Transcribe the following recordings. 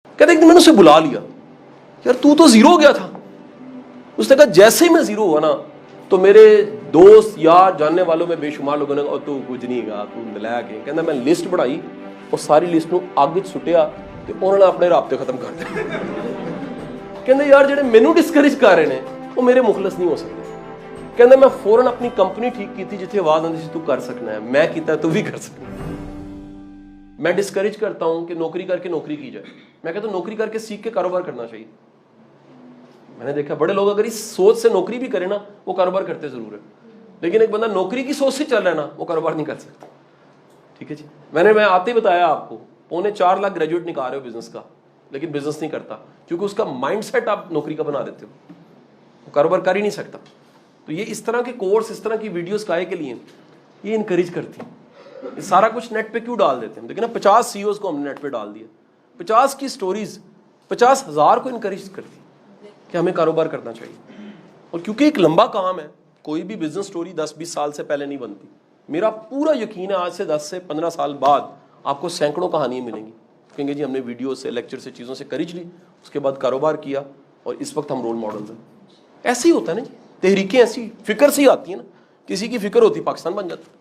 کہتے ایک دن میں نے اسے بلا لیا, یار تو زیرو ہو گیا تھا. اس نے کہا جیسے ہی میں زیرو ہوا نا تو میرے دوست یار جاننے والوں میں بے شمار لوگوں نے کہا تو کچھ نہیں گا تو نلائق ہے. کہنا میں لسٹ بڑھائی اور ساری لسٹ نو اگ سٹیا تے انہوں نے اپنے رابطے ختم کر دے. کہنا یار جڑے مینوں ڈسکریج کر رہے ہیں وہ میرے مخلص نہیں ہو سکتے. کہنا میں فوراً اپنی کمپنی ٹھیک کی تھی جتنے آواز آتی سی تو کر سکنا ہے, میں کیتا ہے تو بھی کر سکنا ہے. میں ڈسکریج کرتا ہوں کہ نوکری کر کے نوکری کی جائے. میں کہتا ہوں نوکری کر کے سیکھ کے کاروبار کرنا چاہیے. میں نے دیکھا بڑے لوگ اگر اس سوچ سے نوکری بھی کرے نا وہ کاروبار کرتے ضرور ہے, لیکن ایک بندہ نوکری کی سوچ سے چل رہا ہے نا وہ کاروبار نہیں کر سکتا. ٹھیک ہے جی, میں آتے ہی بتایا آپ کو 4.25 لاکھ گریجویٹ نکال رہے ہو بزنس کا, لیکن بزنس نہیں کرتا کیونکہ اس کا مائنڈ سیٹ آپ نوکری کا بنا دیتے ہو, وہ کاروبار کر ہی نہیں سکتا. تو یہ اس طرح کے کورس, اس طرح کی ویڈیوز کائے کے لیے یہ انکریج کرتی ہیں. یہ سارا کچھ نیٹ پہ کیوں ڈال دیتے ہیں؟ دیکھیں نا 50 CEOs کو ہم نے نیٹ پہ ڈال دیا, 50 کی سٹوریز 50,000 کو انکریج کرتی کہ ہمیں کاروبار کرنا چاہیے. اور کیونکہ ایک لمبا کام ہے, کوئی بھی بزنس سٹوری 10-20 سال سے پہلے نہیں بنتی. میرا پورا یقین ہے آج سے 10 سے 15 سال بعد آپ کو سینکڑوں کہانیاں ملیں گی. کہیں گے جی ہم نے ویڈیو سے, لیکچر سے, چیزوں سے کریج لی, اس کے بعد کاروبار کیا اور اس وقت ہم رول ماڈلز ہیں. ایسے ہی ہوتا ہے نا جی, تحریکیں ایسی فکر سے ہی آتی ہیں نا. کسی کی فکر ہوتی پاکستان بن جاتا.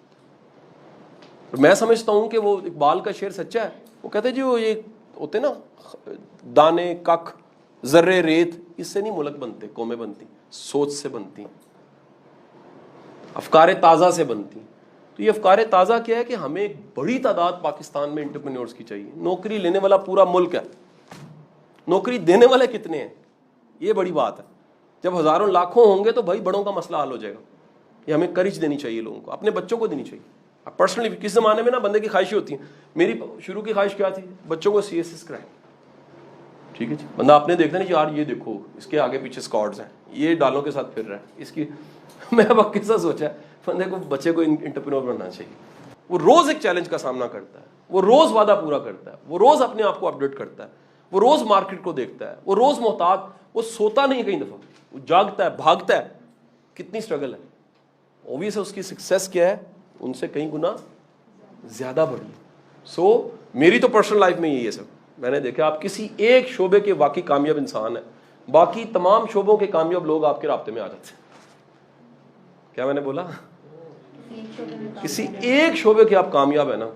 میں سمجھتا ہوں کہ وہ اقبال کا شعر سچا ہے. وہ کہتے ہیں جی وہ یہ ہوتے نا دانے کک ذرے ریت, اس سے نہیں ملک بنتے, قومیں بنتی, سوچ سے بنتی, افکار تازہ سے بنتی. تو یہ افکار تازہ کیا ہے کہ ہمیں ایک بڑی تعداد پاکستان میں انٹرپرینورز کی چاہیے. نوکری لینے والا پورا ملک ہے, نوکری دینے والے کتنے ہیں یہ بڑی بات ہے. جب ہزاروں لاکھوں ہوں گے تو بھائی بڑوں کا مسئلہ حل ہو جائے گا. یہ ہمیں کرج دینی چاہیے لوگوں کو, اپنے بچوں کو دینی چاہیے. پرسنلی کس زمانے میں نا بندے کی خواہشیں ہوتی ہیں. میری شروع کی خواہش کیا تھی, بچوں کو CSS کرائیں. ٹھیک ہے جی, بندہ آپ نے دیکھنا نہیں یار یہ دیکھو اس کے آگے پیچھے اسکواڈز ہیں, یہ ڈالوں کے ساتھ پھر رہا ہے اس کی. میں اب کیسا سوچا بندے کو بچے کو انٹرپرینور بننا چاہیے. وہ روز ایک چیلنج کا سامنا کرتا ہے, وہ روز وعدہ پورا کرتا ہے, وہ روز اپنے آپ کو اپڈیٹ کرتا ہے, وہ روز مارکیٹ کو دیکھتا ہے, وہ روز محتاط, وہ سوتا نہیں کئی دفعہ, وہ جاگتا ہے, بھاگتا ہے. کتنی اسٹرگل ہے. اوبویس ہے اس کی سکسیس کیا ہے ان سے کئی گنا زیادہ بڑی. سو میری تو پرسنل لائف میں یہی ہے سب. میں نے دیکھا آپ کسی ایک شعبے کے واقعی کامیاب انسان ہیں, باقی تمام شعبوں کے کامیاب لوگ آپ کے رابطے میں آ جاتے ہیں. کیا میں نے بولا؟ کسی ایک شعبے کے آپ کامیاب ہیں نا.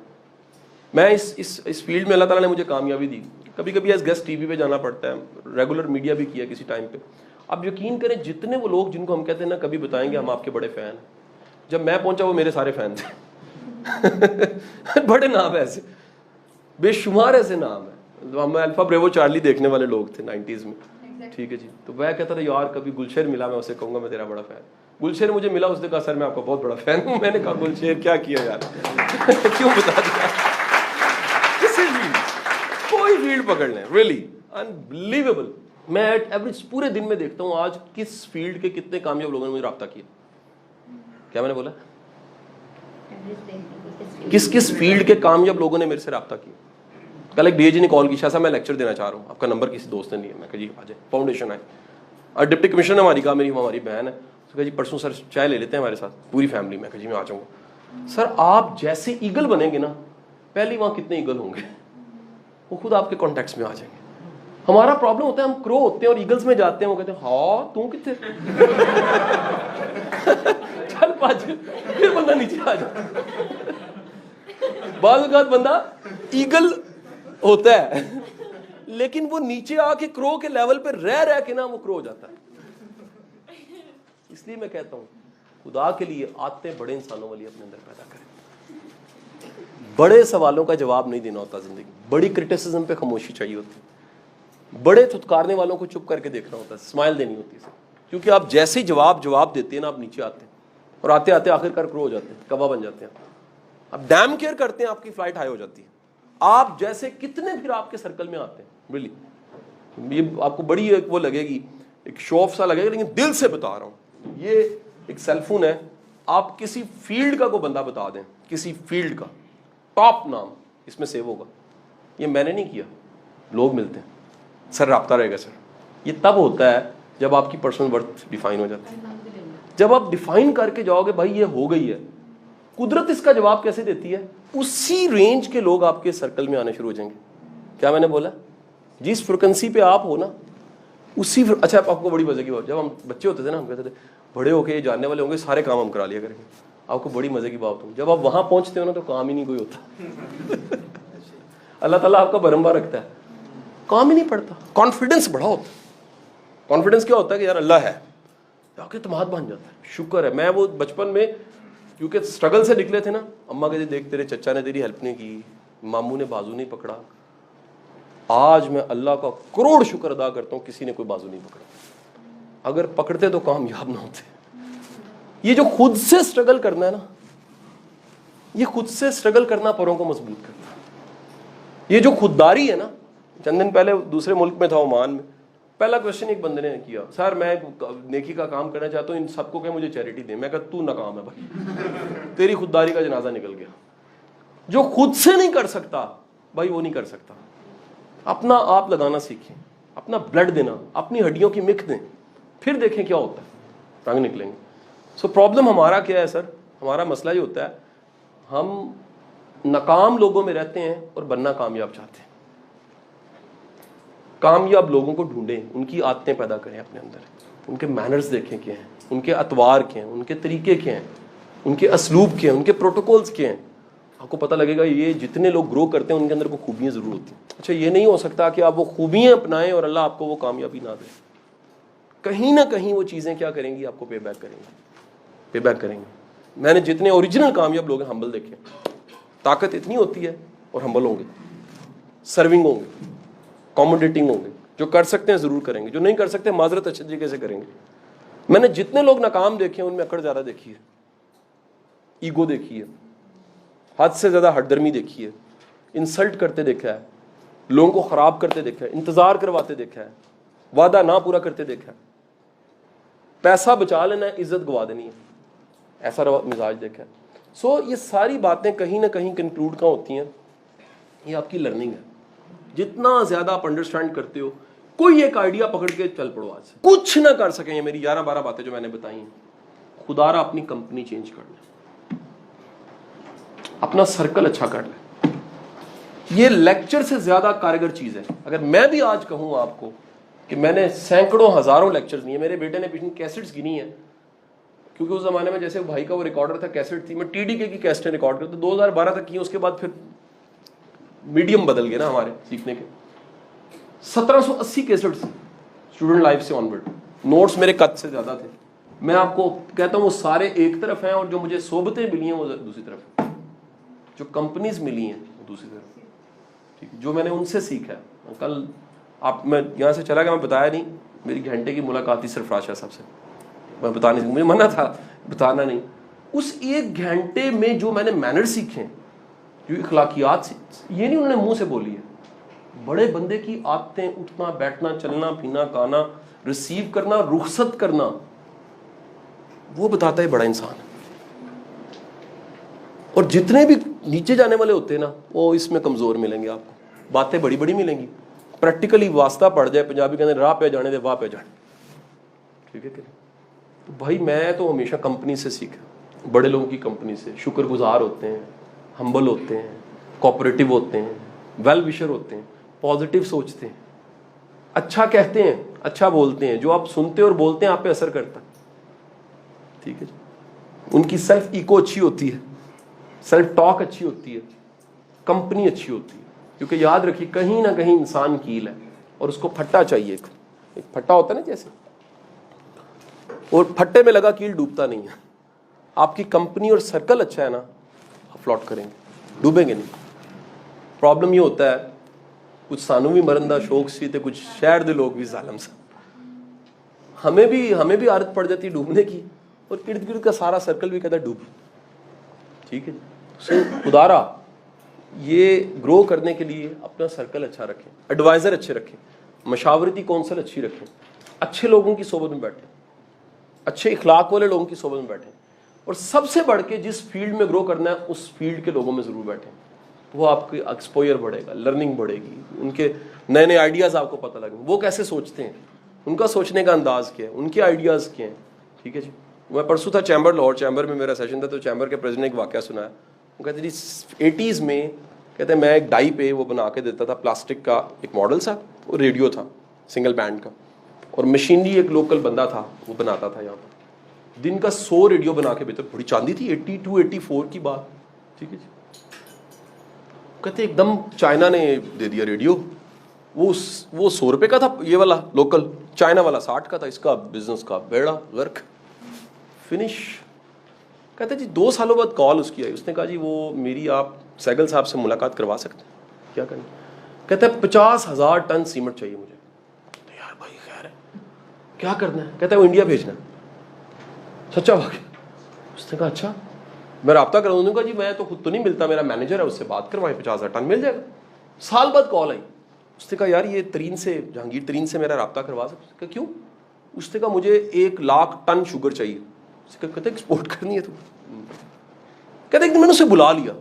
میں اس فیلڈ میں اللہ تعالیٰ نے مجھے کامیابی دی. کبھی کبھی ایز گیسٹ TV پہ جانا پڑتا ہے, ریگولر میڈیا بھی کیا کسی ٹائم پہ. اب یقین کریں جتنے وہ لوگ جن کو ہم کہتے ہیں نا کبھی بتائیں گے ہم آپ کے بڑے فین ہیں, جب میں پہنچا وہ میرے سارے فین تھے. بڑے نام ایسے, بے شمار ایسے نام ہیں. ہم الفا بریوو چارلی دیکھنے والے لوگ تھے 90s میں. ٹھیک ہے جی, تو میں کہتا تھا یار کبھی گلشیر ملا میں اسے کہوں گا میں تیرا بڑا فین. گلشیر مجھے ملا, اس نے کہا سر میں آپ کا بہت بڑا فین ہوں. میں نے کہا گلشیر کیا کیا یار, کیوں بتا دیا. کسی بھی کوئی فیلڈ پکڑ لیں, ریئلی انبلیویبل. میں ایوریج پورے دن میں دیکھتا ہوں آج کس فیلڈ کے کتنے کامیاب لوگوں نے مجھے رابطہ کیا. کیا میں نے بولا؟ کس فیلڈ کے کامیاب لوگوں نے میرے سے رابطہ کیا. کل ایک DAG نے کال کی, شاہ صاحب میں لیکچر دینا چاہ رہا ہوں, آپ کا نمبر کسی دوست نے لیا. میں کہا جی آ جائے, فاؤنڈیشن ہے اور ڈپٹی کمشنر ہماری کا ہماری بہن ہے. اس کہا جی پرسوں سر چائے لے لیتے ہیں ہمارے ساتھ پوری فیملی. میں کہا جی میں آ جاؤں گا. سر آپ جیسے ایگل بنیں گے نا, پہلی وہاں کتنے ایگل ہوں گے وہ خود آپ کے کانٹیکٹس میں آ جائیں گے. ہمارا پرابلم ہوتا ہے ہم کرو ہوتے ہیں اور ایگلز میں جاتے ہیں, وہ کہتے ہیں ہاں تو کتنے چل پاج, پھر بندہ نیچے آ جاتا. بعض اوقات بندہ ایگل ہوتا ہے لیکن وہ نیچے آ کے کرو کے لیول پہ رہ کے نا وہ کرو ہو جاتا ہے. اس لیے میں کہتا ہوں خدا کے لیے آتے بڑے انسانوں والی اپنے اندر پیدا کریں. بڑے سوالوں کا جواب نہیں دینا ہوتا زندگی, بڑی کرٹیسزم پہ خاموشی چاہیے ہوتی, بڑے تھتکارنے والوں کو چپ کر کے دیکھنا ہوتا ہے, اسمائل دینی ہوتی ہے. کیونکہ آپ جیسے ہی جواب دیتے ہیں نا آپ نیچے آتے ہیں اور آتے آتے آخر کار کرو ہو جاتے ہیں, کوا بن جاتے ہیں. آپ ڈیم کیئر کرتے ہیں آپ کی فلائٹ ہائی ہو جاتی ہے. آپ جیسے کتنے پھر آپ کے سرکل میں آتے ہیں, ریلی یہ آپ کو بڑی وہ لگے گی, ایک شو آف سا لگے گا, لیکن دل سے بتا رہا ہوں. یہ ایک سیل فون ہے, آپ کسی فیلڈ کا کوئی بندہ بتا دیں, کسی فیلڈ کا ٹاپ نام اس میں سیو ہوگا. یہ میں نے نہیں کیا, لوگ ملتے ہیں سر رابطہ رہے گا سر. یہ تب ہوتا ہے جب آپ کی پرسنل ورتھ ڈیفائن ہو جاتی ہے. جب آپ ڈیفائن کر کے جاؤ گے بھائی یہ ہو گئی ہے, قدرت اس کا جواب کیسے دیتی ہے, اسی رینج کے لوگ آپ کے سرکل میں آنے شروع ہو جائیں گے. کیا میں نے بولا؟ جس فریکوینسی پہ آپ ہو نا اسی اچھا آپ کو بڑی مزے کی بات, جب ہم بچے ہوتے تھے نا ہم کہتے تھے بڑے ہو کے یہ جاننے والے ہوں گے, سارے کام ہم کرا لیا کریں گے. آپ کو بڑی مزے کی بات ہوں, جب آپ وہاں پہنچتے ہو نا تو کام ہی نہیں کوئی ہوتا. اللہ تعالیٰ آپ کا برمبا رکھتا ہے, کام ہی نہیں پڑتا. کانفیڈنس بڑا ہوتا ہے. کانفیڈنس کیا ہوتا ہے کہ یار اللہ ہے, آپ کے اعتماد بن جاتا ہے. شکر ہے میں وہ بچپن میں کیونکہ اسٹرگل سے نکلے تھے نا, اماں کہتے دیکھ تیرے چچا نے تیری ہیلپ نہیں کی, ماموں نے بازو نہیں پکڑا. آج میں اللہ کا کروڑ شکر ادا کرتا ہوں کسی نے کوئی بازو نہیں پکڑا. اگر پکڑتے تو کامیاب نہ ہوتے. یہ جو خود سے اسٹرگل کرنا ہے نا, یہ خود سے اسٹرگل کرنا پروں کو مضبوط کرتا ہے. یہ جو خودداری ہے نا, چند دن پہلے دوسرے ملک میں تھا عمان میں, پہلا کوشچن ایک بندے نے کیا, سر میں نیکی کا کام کرنا چاہتا ہوں, ان سب کو کہ مجھے چیریٹی دیں. میں کہا تو ناکام ہے بھائی, تیری خودداری کا جنازہ نکل گیا. جو خود سے نہیں کر سکتا بھائی وہ نہیں کر سکتا. اپنا آپ لگانا سیکھیں, اپنا بلڈ دینا, اپنی ہڈیوں کی مکھ دیں, پھر دیکھیں کیا ہوتا ہے, رنگ نکلیں گے. سو پرابلم ہمارا کیا ہے سر, ہمارا مسئلہ یہ ہوتا ہے ہم ناکام لوگوں میں رہتے ہیں اور بننا کامیاب چاہتے ہیں. کامیاب لوگوں کو ڈھونڈیں, ان کی عادتیں پیدا کریں اپنے اندر, ان کے مینرز دیکھیں کیا ہیں, ان کے اطوار کیا ہیں, ان کے طریقے کیا ہیں, ان کے اسلوب کیا ہیں, ان کے پروٹوکولز کیا ہیں. آپ کو پتہ لگے گا یہ جتنے لوگ گرو کرتے ہیں ان کے اندر وہ خوبیاں ضرور ہوتی ہیں. اچھا یہ نہیں ہو سکتا کہ آپ وہ خوبیاں اپنائیں اور اللہ آپ کو وہ کامیابی نہ دے. کہیں نہ کہیں وہ چیزیں کیا کریں گی, آپ کو پے بیک کریں گے, پے بیک کریں گے. میں نے جتنے اوریجنل کامیاب لوگ ہیں ہمبل دیکھے, طاقت اتنی ہوتی ہے اور ہمبل ہوں گے, سرونگ ہوں گے, کوموڈیٹنگ ہوں گے. جو کر سکتے ہیں ضرور کریں گے, جو نہیں کر سکتے معذرت اچھے طریقے سے کریں گے. میں نے جتنے لوگ ناکام دیکھے ہیں ان میں اکڑ زیادہ دیکھی ہے, ایگو دیکھی ہے, حد سے زیادہ ہٹ درمی دیکھی ہے, انسلٹ کرتے دیکھا ہے, لوگوں کو خراب کرتے دیکھا ہے, انتظار کرواتے دیکھا ہے, وعدہ نہ پورا کرتے دیکھا ہے, پیسہ بچا لینا ہے عزت گوا دینی ہے, ایسا مزاج دیکھا ہے. سو یہ ساری باتیں کہیں نہ کہیں کنکلوڈ کہاں ہوتی ہیں, یہ آپ کی لرننگ ہے. جتنا زیادہ آپ انڈرسٹینڈ کرتے ہو, کوئی ایک آئیڈیا پکڑ کے چل پڑو, آج سے کچھ نہ کر سکیں. یہ میری 11-12 باتیں جو میں نے بتائی ہیں, خدا را اپنی کمپنی چینج کر لیں, اپنا سرکل اچھا کر لیں. یہ لیکچر سے زیادہ کارگر چیز ہے. اگر میں بھی آج کہوں آپ کو کہ میں نے سینکڑوں ہزاروں لیکچرز دیے, میرے بیٹے نے پچھلی کیسٹس گنی ہیں, کیونکہ اس زمانے میں جیسے بھائی کا وہ ریکارڈر تھا, کیسٹ تھی, میں ٹی ڈی کے کی کیسٹیں ریکارڈ کرتا, 2012 تک کی. اس کے بعد پھر میڈیم بدل گئے نا ہمارے سیکھنے کے. 1780 کیسٹس اسٹوڈنٹ لائف سے آنورڈ. نوٹس میرے قد سے زیادہ تھے. میں آپ کو کہتا ہوں وہ سارے ایک طرف ہیں, اور جو مجھے صحبتیں ملی ہیں وہ دوسری طرف ہیں, جو کمپنیز ملی ہیں وہ دوسری طرف. ٹھیک, جو میں نے ان سے سیکھا ہے. کل آپ میں یہاں سے چلا گیا, میں بتایا نہیں, میری گھنٹے کی ملاقات تھی سرفراز شاہ صاحب سے, میں بتانے سے مجھے منع تھا, بتانا نہیں. اس ایک گھنٹے میں جو میں نے مینر سیکھے, جو اخلاقیات سے, یہ نہیں انہوں نے منہ سے بولی ہے, بڑے بندے کی عادتیں, اٹھنا بیٹھنا, چلنا پھرنا, کھانا, ریسیو کرنا, رخصت کرنا, وہ بتاتا ہے بڑا انسان. اور جتنے بھی نیچے جانے والے ہوتے ہیں نا وہ اس میں کمزور ملیں گے آپ کو, باتیں بڑی بڑی ملیں گی, پریکٹیکلی واسطہ پڑ جائے, پنجابی کہتے ہیں راہ پہ جانے دے واہ پہ جانے. ٹھیک ہے کہ بھائی میں تو ہمیشہ کمپنی سے سیکھا, بڑے لوگوں کی کمپنی سے. شکر گزار ہوتے ہیں, ہمبل ہوتے ہیں, کوآپریٹو ہوتے ہیں, ویل وشر ہوتے ہیں, پازیٹیو سوچتے ہیں, اچھا کہتے ہیں, اچھا بولتے ہیں, جو آپ سنتے اور بولتے ہیں آپ پہ اثر کرتا ہے. ٹھیک ہے جی. ان کی سیلف ایکو اچھی ہوتی ہے, سیلف ٹاک اچھی ہوتی ہے, کمپنی اچھی ہوتی ہے. کیونکہ یاد رکھیے کہیں نہ کہیں انسان کیل ہے اور اس کو پھٹا چاہیے. ایک پھٹا ہوتا ہے نا جیسے, اور پھٹے میں لگا کیل ڈوبتا نہیں ہے. آپ کی کمپنی اور سرکل اچھا ہے نا, آپ فلوٹ کریں گے, ڈوبیں گے نہیں. پرابلم یہ ہوتا ہے کچھ سانو بھی مرندہ شوق سی تھے, کچھ شہر دے لوگ بھی ظالم سا, ہمیں بھی عادت پڑ جاتی ہے ڈوبنے کی, اور ارد گرد کا سارا سرکل بھی کہتا ہے ڈوب. ٹھیک ہے جی. خدارا یہ گرو کرنے کے لیے اپنا سرکل اچھا رکھیں, ایڈوائزر اچھے رکھیں, مشاورتی کونسل اچھی رکھیں, اچھے لوگوں کی صحبت میں بیٹھیں, اچھے اخلاق والے لوگوں کی صحبت میں بیٹھیں, اور سب سے بڑھ کے جس فیلڈ میں گرو کرنا ہے اس فیلڈ کے لوگوں میں ضرور بیٹھیں. وہ آپ کی ایکسپوئر بڑھے گا, لرننگ بڑھے گی, ان کے نئے نئے آئیڈیاز آپ کو پتہ لگیں, وہ کیسے سوچتے ہیں, ان کا سوچنے کا انداز کیا ہے, ان کے آئیڈیاز کیا ہیں. ٹھیک ہے جی. میں پرسوں تھا چیمبر, لاہور چیمبر میں میرا سیشن تھا, تو چیمبر کے پریزیڈنٹ نے ایک واقعہ سنایا. وہ کہتے جی 80s میں کہتے ہیں میں ایک ڈائی پہ وہ بنا کے دیتا تھا, پلاسٹک کا ایک ماڈل سا, وہ ریڈیو تھا سنگل بینڈ کا, اور مشینری ایک لوکل بندہ تھا وہ بناتا تھا یہاں پر, دن کا 100 ریڈیو بنا کے بیچتا. بڑی چاندی تھی, 82-84 کی بات, ٹھیک ہے جی. کہتے ایک دم چائنا نے دے دیا ریڈیو, وہ 100 روپے کا تھا یہ والا لوکل, چائنا والا 60 کا تھا. اس کا بزنس کا بیڑا غرق, فنش. کہتے جی 2 سالوں بعد کال اس کی آئی, اس نے کہا جی وہ میری آپ سیگل صاحب سے ملاقات کروا سکتے ہیں, کیا کریں. کہتا ہے 50,000 ٹن سیمنٹ چاہیے مجھے. یار بھائی خیر ہے, کیا کرنا ہے. کہتا ہے وہ انڈیا بھیجنا ہے. سچا واقعہ. اس نے کہا اچھا میں رابطہ کرا دوں گا. جی میں تو خود تو نہیں ملتا, میرا مینیجر ہے, اس سے بات کروائیں, 50,000 ٹن مل جائے گا. سال بعد کال آئی, اس نے کہا یار یہ ترین سے, جہانگیر ترین سے میرا رابطہ کروا سکتے. کیوں. اس نے کہا مجھے 1,00,000 ٹن شوگر چاہیے. کہتے ایکسپورٹ کرنی ہے تو. کہتے ایک دن میں نے اسے بلا لیا,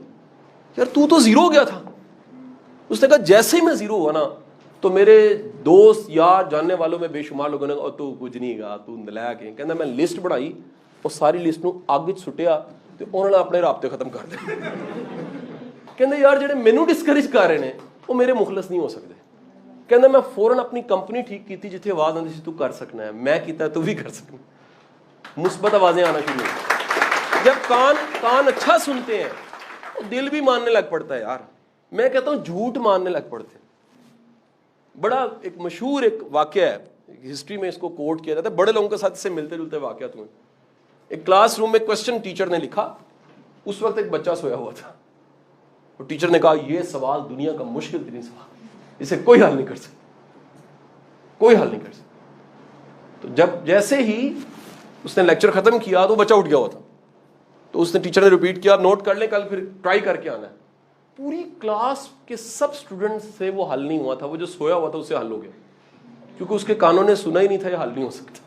یار تو زیرو ہو گیا تھا. اس نے کہا جیسے ہی میں زیرو ہوا نا تو میرے دوست یار جاننے والوں میں بے شمار لوگوں نے کہا تو کچھ نہیں گا, تو نلائق ہے. کہنا میں لسٹ بنائی اور ساری لسٹ نو اگ سٹیا تو انہوں نے اپنے رابطے ختم کر دے. کہنا یار جڑے مینو ڈسکریج کر رہے ہیں وہ میرے مخلص نہیں ہو سکتے. کہنا میں فوراً اپنی کمپنی ٹھیک کی تھی جتنے آواز آتی سی تو کر سکنا ہے, میں کیتا ہے تو بھی کر سکنا. مثبت آوازیں آنا شروع ہوئی. جب کان اچھا سنتے ہیں دل بھی ماننے لگ پڑتا ہے. یار میں کہتا ہوں جھوٹ ماننے لگ پڑتے ہیں. بڑا ایک مشہور ایک واقعہ ہے, ہسٹری میں اس کو کوٹ کیا جاتا ہے, بڑے لوگوں کے ساتھ اس سے ملتے جلتے واقعات ہوئے. ایک کلاس روم میں کوشچن ٹیچر نے لکھا, اس وقت ایک بچہ سویا ہوا تھا, اور ٹیچر نے کہا یہ سوال دنیا کا مشکل ترین سوال, اسے کوئی حل نہیں کر سکتا, کوئی حل نہیں کر سکتا. تو جب جیسے ہی اس نے لیکچر ختم کیا تو بچہ اٹھ گیا ہوا تھا, تو اس نے ٹیچر نے ریپیٹ کیا, نوٹ کر لیں کل پھر ٹرائی کر کے آنا ہے. پوری کلاس کے سب اسٹوڈنٹ سے وہ حل نہیں ہوا تھا, وہ جو سویا ہوا تھا اس سے حل ہو گیا, کیونکہ اس کے کانوں نے سنا ہی نہیں تھا یہ حل نہیں ہو سکتا.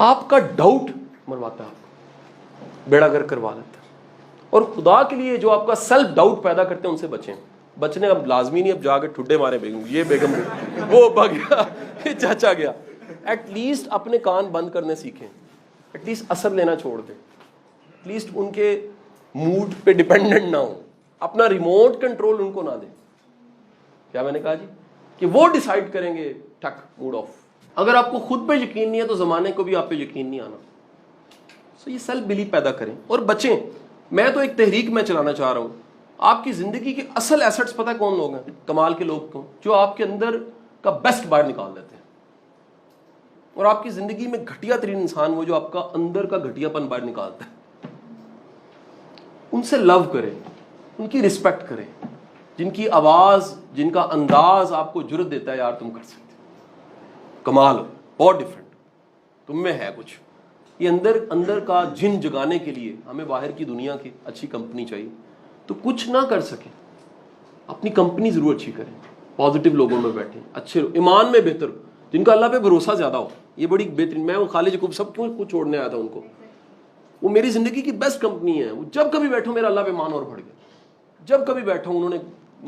آپ کا ڈاؤٹ مرواتا ہے, آپ کو بیڑا گر کروا لیتا ہے. اور خدا کے لیے جو آپ کا سیلف ڈاؤٹ پیدا کرتے ہیں ان سے بچیں. بچنے اب لازمی نہیں اب جا کے ٹھڈے مارے بیگم, یہ بیگم وہ بھگ گیا, یہ چاچا گیا. ایٹ لیسٹ اپنے کان بند کرنے سیکھیں, ایٹ لیسٹ اثر لینا چھوڑ دیں, ایٹ لیسٹ ان کے موڈ پہ ڈیپینڈنٹ نہ ہو, اپنا ریموٹ کنٹرول ان کو نہ دیں. کیا میں نے کہا جی کہ وہ ڈیسائیڈ کریں گے, ٹھک موڈ آف. اگر آپ کو خود پہ یقین نہیں ہے تو زمانے کو بھی آپ پہ یقین نہیں آنا. سو یہ سیلف بلیف پیدا کریں اور بچیں. میں تو ایک تحریک میں چلانا چاہ رہا ہوں. آپ کی زندگی کے اصل ایسٹس پتہ کون لوگ ہیں, کمال کے لوگ کون, جو آپ کے اندر کا بیسٹ باہر نکال دیتے ہیں. اور آپ کی زندگی میں گھٹیا ترین انسان وہ جو آپ کا اندر کا گھٹیا پن باہر نکالتا ہے. ان سے لو کریں, ان کی رسپیکٹ کریں, جن کی آواز, جن کا انداز آپ کو جرت دیتا ہے یار تم کر سکتے, کمال ہو, بہت ڈفرینٹ, تم میں ہے کچھ. یہ اندر کا جن جگانے کے لیے ہمیں باہر کی دنیا کی اچھی کمپنی چاہیے. تو کچھ نہ کر سکیں, اپنی کمپنی ضرور اچھی کریں, پازیٹیو لوگوں میں بیٹھیں, اچھے ایمان میں بہتر, جن کا اللہ پہ بھروسہ زیادہ ہو. یہ بڑی بہترین, میں وہ خالد یعقوب سب کیوں چھوڑنے آیا تھا ان کو, وہ میری زندگی کی بیسٹ کمپنی ہے. وہ جب کبھی بیٹھو میرا اللہ پہ ایمان اور بڑھ گیا, جب کبھی بیٹھا انہوں نے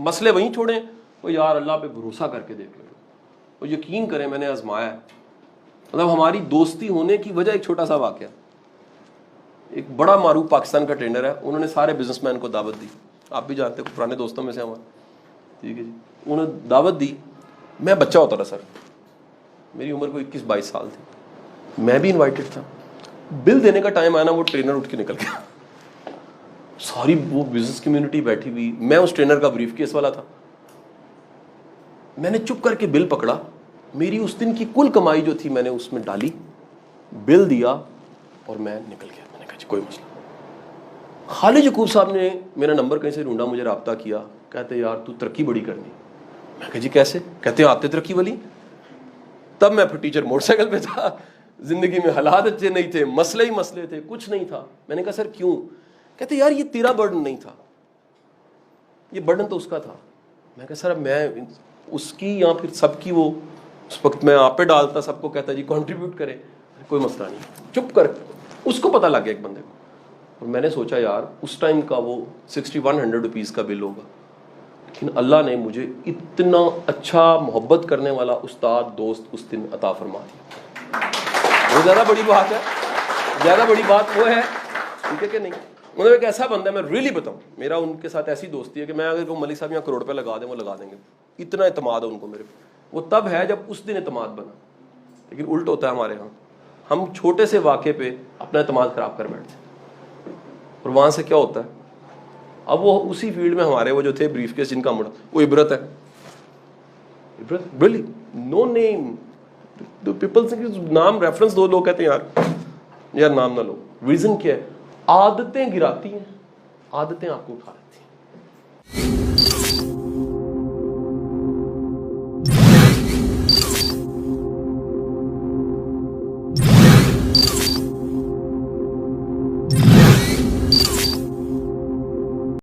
مسئلے وہیں چھوڑے, وہ یار اللہ پہ بھروسہ کر کے دیکھ لو, اور یقین کریں میں نے آزمایا ہے. مطلب ہماری دوستی ہونے کی وجہ ایک چھوٹا سا واقعہ, ایک بڑا معروف پاکستان کا ٹرینر ہے, انہوں نے سارے بزنس مین کو دعوت دی, آپ بھی جانتے ہیں پرانے دوستوں میں سے ہمارے, ٹھیک ہے جی. انہوں نے دعوت دی, میں بچہ ہوتا تھا سر, میری عمر کو 21-22 سال تھی, میں بھی انوائٹڈ تھا. بل دینے کا ٹائم آیا نا, وہ ٹرینر اٹھ کے نکل گیا. ساری وہ بزنس کمیونٹی بیٹھی ہوئی, میں اس ٹرینر کا بریف کیس والا تھا. میں نے چپ کر کے بل پکڑا, میری اس دن کی کل کمائی جو تھی میں نے اس میں ڈالی, بل دیا اور میں نکل گیا. میں نے کہا جی کوئی مسئلہ. خالد یعقوب صاحب نے میرا نمبر کہیں سے ڈھونڈا, مجھے رابطہ کیا, کہتے یار تو ترقی بڑی کرنی. میں کہا جی کیسے؟ کہتے آتے ترقی والی. تب میں پھر ٹیچر موٹر سائیکل پہ تھا, زندگی میں حالات اچھے نہیں تھے, مسئلے ہی مسئلے تھے, کچھ نہیں تھا. میں نے کہا سر کیوں؟ کہتے یار یہ تیرا برڈن نہیں تھا, یہ برڈن تو اس کا تھا. میں کہا سر میں اس کی یا پھر سب کی, وہ اس وقت میں آپ پہ ڈالتا, سب کو کہتا جی کنٹریبیوٹ کرے, کوئی مسئلہ نہیں. چپ کر, اس کو پتہ لگ گیا ایک بندے کو. اور میں نے سوچا یار اس ٹائم کا وہ 6100 روپیز کا بل ہوگا, لیکن اللہ نے مجھے اتنا اچھا محبت کرنے والا استاد دوست اس دن عطا فرما دیا. وہ زیادہ بڑی بات ہے, زیادہ بڑی بات وہ ہے, ٹھیک ہے کہ نہیں. مطلب ایک ایسا بندہ ہے, میں ریئلی بتاؤں, میرا ان کے ساتھ ایسی دوستی ہے کہ میں اگر ملک صاحب یہاں کروڑ روپے لگا دیں وہ لگا دیں گے, اتنا اعتماد ہے ان کو میرے پہ. وہ تب ہے جب اس دن اعتماد بنا. لیکن الٹ ہوتا ہے ہمارے ہاں, ہم چھوٹے سے واقعے پہ اپنا اعتماد خراب کر بیٹھتے ہیں, اور وہاں سے کیا ہوتا ہے. اب وہ اسی فیلڈ میں ہمارے وہ جو تھے بریف کیس جن کا مڑا, وہ عبرت ہے, عبرت really no name, پیپل سے نام ریفرنس دو, لوگ کہتے ہیں یار نام نہ لو. ریزن کیا ہے, عادتیں گراتی ہیں, عادتیں آپ کو اٹھا لیتی ہیں.